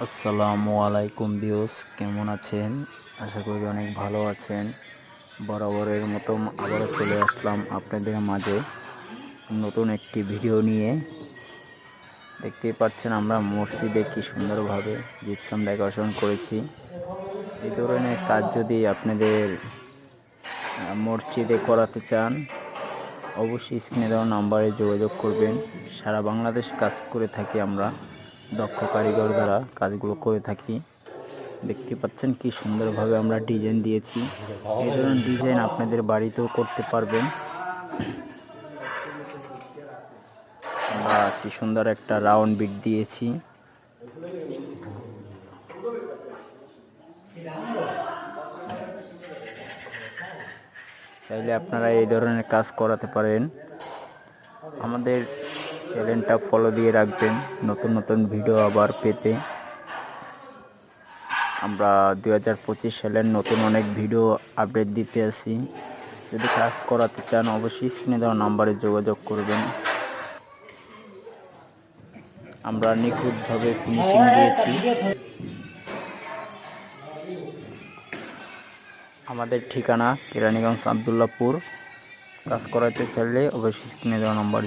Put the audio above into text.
আসসালামু আলাইকুম ভিউস, কেমন আছেন? আশা করি অনেক ভালো আছেন। বরাবরের মতো আবারও চলে আসলাম আপনাদের মাঝে নতুন একটি ভিডিও নিয়ে। দেখতেই পাচ্ছেন আমরা মসজিদে কি সুন্দরভাবে জিপসাম ডেকোরেশন করেছি। এই ধরনের কাজ যদি আপনাদের মসজিদে করাতে চান, অবশ্যই স্ক্রিনে দেওয়া নাম্বারে যোগাযোগ করবেন। সারা বাংলাদেশ কাজ করে থাকি আমরা, দক্ষ কারিগর দ্বারা কাজগুলো করে থাকি। দেখতে পাচ্ছেন কি সুন্দরভাবে আমরা ডিজাইন দিয়েছি। এই ধরনের ডিজাইন আপনাদের বাড়িতেও করতে পারবেন। আমরা কি সুন্দর একটা রাউন্ড বিট দিয়েছি। চাইলে আপনারা এই ধরনের কাজ করাতে পারেন। আমাদের চ্যানেলটা ফলো দিয়ে রাখবেন নতুন নতুন ভিডিও আবার পেতে। আমরা 2025 সালের নতুন অনেক ভিডিও আপডেট দিতে আসি। যদি কাজ করাতে চান অবশ্যই স্ক্রিনে দেওয়া নাম্বারে যোগাযোগ করবেন। আমরা নিখুঁতভাবে ফিনিশিং দিয়েছি। আমাদের ঠিকানা কেরানীগঞ্জ আবদুল্লাপুর। কাজ করাতে চাইলে অবশ্যই স্ক্রিনে দেওয়া নাম্বার